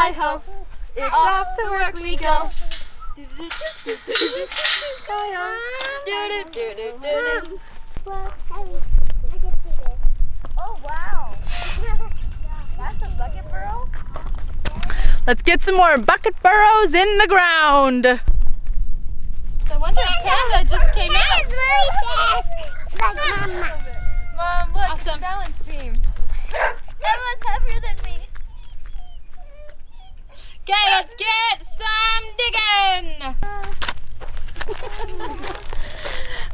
Hi-ho, it's off to work we go. Oh wow. That's a bucket burrow? Let's get some more bucket burrows in the ground. I wonder if Panda just came out. It's really fast. Like Mama. Mom, look, Awesome. balance beam. Emma's heavier than me. Okay, let's get some digging.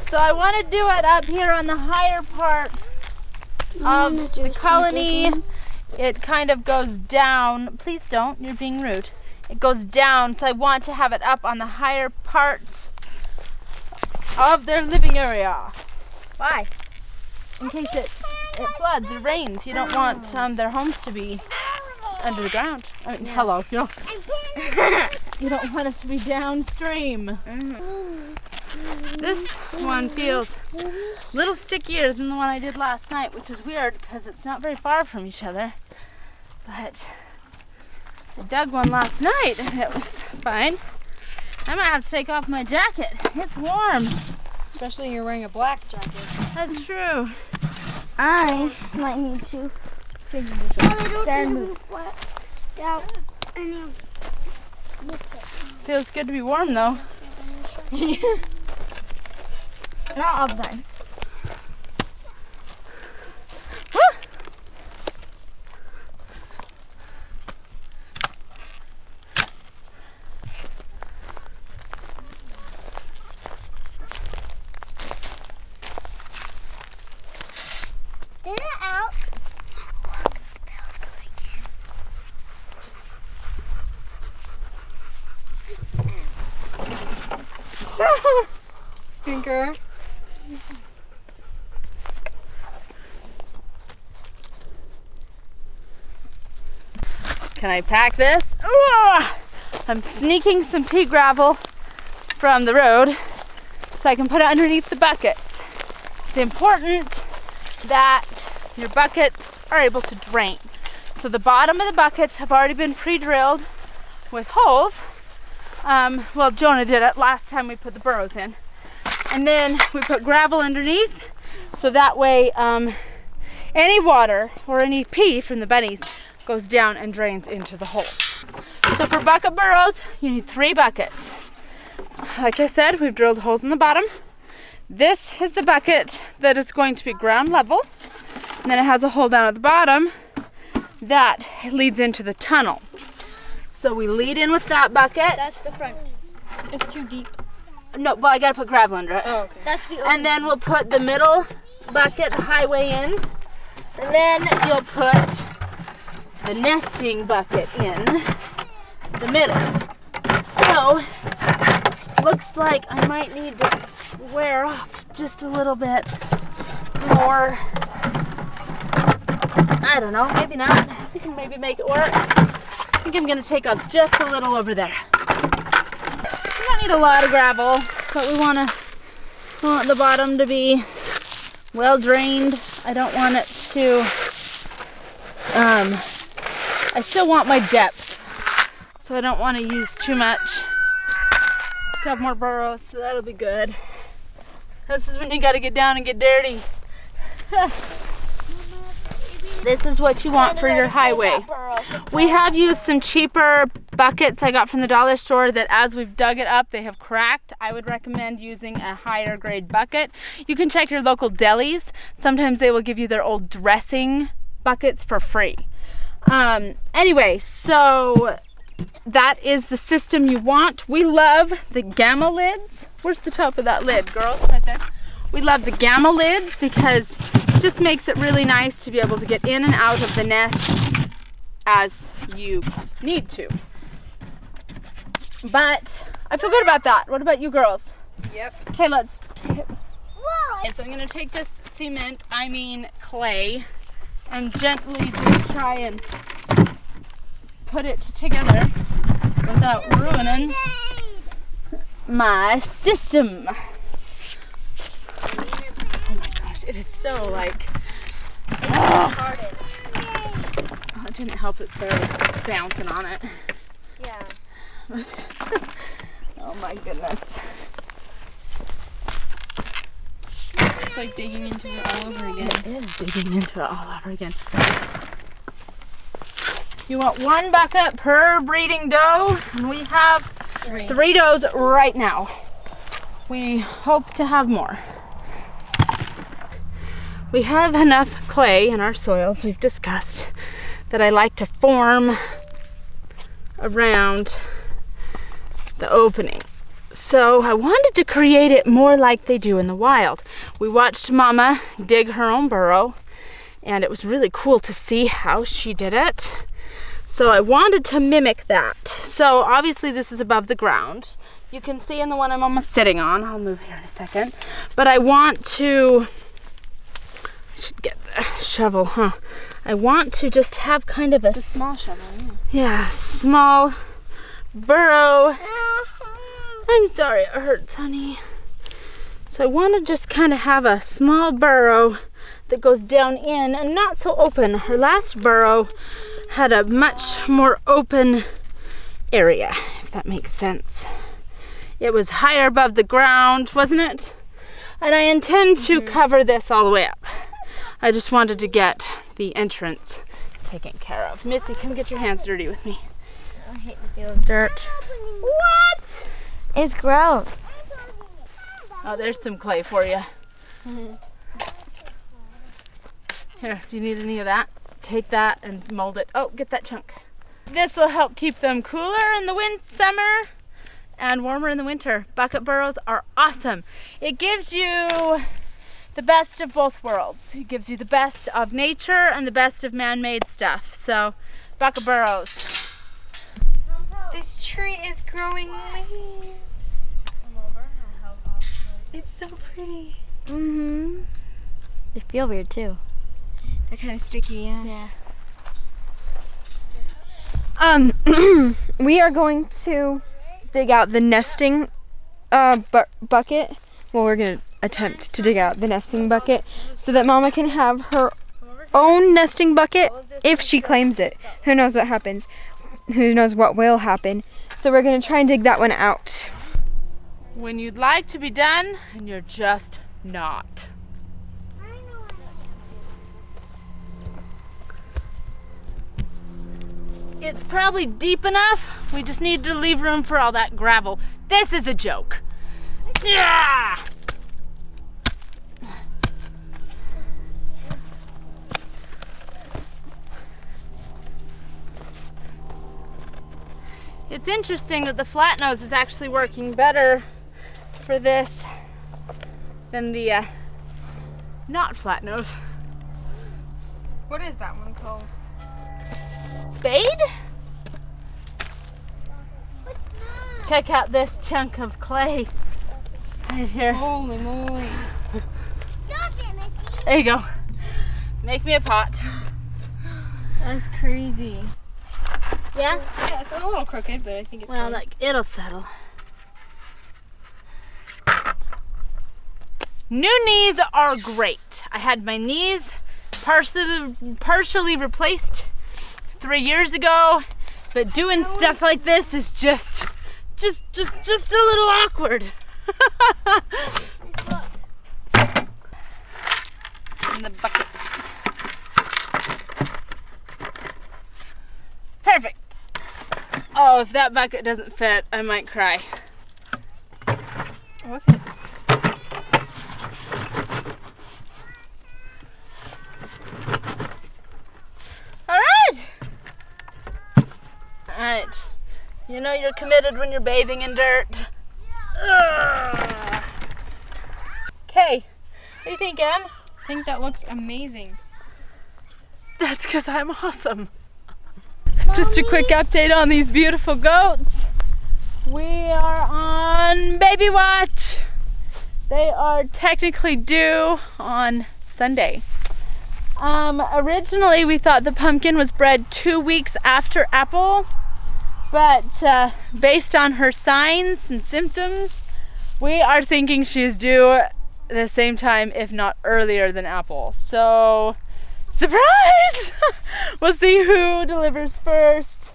So I want to do it up here on the higher part of the colony. It kind of goes down. Please don't, you're being rude. It goes down, so I want to have it up on the higher part of their living area. Why? In case it floods or rains. You don't want their homes to be under the ground. I mean, hello, you don't want it to be downstream. This one feels a little stickier than the one I did last night, which is weird because it's not very far from each other. But I dug one last night and it was fine. I might have to take off my jacket. It's warm. Especially you're wearing a black jacket. That's true. I might need to figure this out. Sarah, move. Yeah. Feels good to be warm though. Not outside. Get it out. Look, the bell's going in. Stinker. Can I pack this? Ugh! I'm sneaking some pea gravel from the road so I can put it underneath the buckets. It's important that your buckets are able to drain. So the bottom of the buckets have already been pre-drilled with holes. Well, Jonah did it last time we put the burrows in. And then we put gravel underneath so that way any water or any pee from the bunnies goes down and drains into the hole. So for bucket burrows, you need 3 buckets. Like I said, we've drilled holes in the bottom. This is the bucket that is going to be ground level. And then it has a hole down at the bottom that leads into the tunnel. So we lead in with that bucket. That's the front. It's too deep. No, well, I gotta put gravel under it. Oh, okay. That's the And then we'll put the middle bucket highway in. And then you'll put the nesting bucket in the middle. So, looks like I might need to square off just a little bit more. I don't know, maybe not. We can maybe make it work. I think I'm gonna take off just a little over there. We don't need a lot of gravel, but we want the bottom to be well drained. I don't want it to, I still want my depth, so I don't want to use too much. Still have more burrows, so that'll be good. This is when you got to get down and get dirty. This is what you want for your highway. We have used some cheaper buckets I got from the dollar store that as we've dug it up, they have cracked. I would recommend using a higher grade bucket. You can check your local delis. Sometimes they will give you their old dressing buckets for free. Anyway, so that is the system you want. We love the gamma lids. Where's the top of that lid, girls? Right there. We love the gamma lids because it just makes it really nice to be able to get in and out of the nest as you need to. But I feel good about that. What about you girls? Yep. Okay, let's. Okay, so I'm gonna take this cement, clay, and gently just try and put it together without ruining my system. Oh my gosh, it is so like, it didn't help that Sarah was bouncing on it. Yeah. Oh my goodness. It's like digging into it all over again. It is digging into it all over again. You want 1 bucket per breeding doe, and we have 3 does right now. We hope to have more. We have enough clay in our soils, we've discussed, that I like to form around the opening. So I wanted to create it more like they do in the wild. We watched Mama dig her own burrow, and it was really cool to see how she did it. So I wanted to mimic that. So obviously this is above the ground. You can see in the one I'm almost sitting on. I'll move here in a second. But I want to, I should get the shovel, huh? I want to just have kind of a Small shovel, yeah, small burrow. I'm sorry, it hurts, honey. So I want to just kind of have a small burrow that goes down in and not so open. Her last burrow had a much more open area, if that makes sense. It was higher above the ground, wasn't it? And I intend to cover this all the way up. I just wanted to get the entrance taken care of. Missy, come get your hands dirty with me. I hate the feel of dirt. What? It's gross. Oh, there's some clay for you. Here, do you need any of that? Take that and mold it. Oh, get that chunk. This will help keep them cooler in the summer and warmer in the winter. Bucket burrows are awesome. It gives you the best of both worlds. It gives you the best of nature and the best of man-made stuff. So, bucket burrows. This tree is growing leaves. It's so pretty. Mm-hmm. They feel weird too. They're kind of sticky, yeah. Yeah. We are going to dig out the nesting bucket. Well, we're going to attempt to dig out the nesting bucket so that Mama can have her own nesting bucket if she claims it. Who knows what happens? Who knows what will happen? So we're going to try and dig that one out. When you'd like to be done and you're just not. It's probably deep enough. We just need to leave room for all that gravel. This is a joke. Yeah! It's interesting that the flat nose is actually working better for this than the not flat nose. What is that one called? Spade? Check out this chunk of clay right here. Holy moly. There you go. Make me a pot. That's crazy. Yeah? Yeah, it's a little crooked, but I think it's Well, fine. like, it'll settle. New knees are great. I had my knees partially replaced 3 years ago, but doing stuff like this is just a little awkward. In the bucket. Perfect. Oh, if that bucket doesn't fit, I might cry. Oh, it fits. All right. You know you're committed when you're bathing in dirt. Okay. What do you think, Em? I think that looks amazing. That's because I'm awesome. Just a quick update on these beautiful goats. We are on baby watch. They are technically due on Sunday. Originally we thought the pumpkin was bred 2 weeks after Apple, but based on her signs and symptoms, we are thinking she's due the same time, if not earlier than Apple. So surprise! We'll see who delivers first.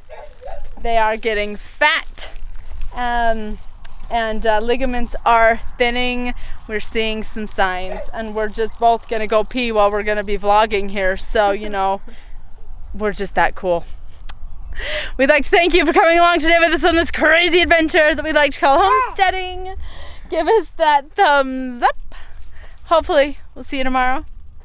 They are getting fat. And ligaments are thinning. We're seeing some signs, and we're just both gonna go pee while we're gonna be vlogging here, so you know, we're just that cool. We'd like to thank you for coming along today with us on this crazy adventure that we like to call homesteading. Give us that thumbs up. Hopefully we'll see you tomorrow.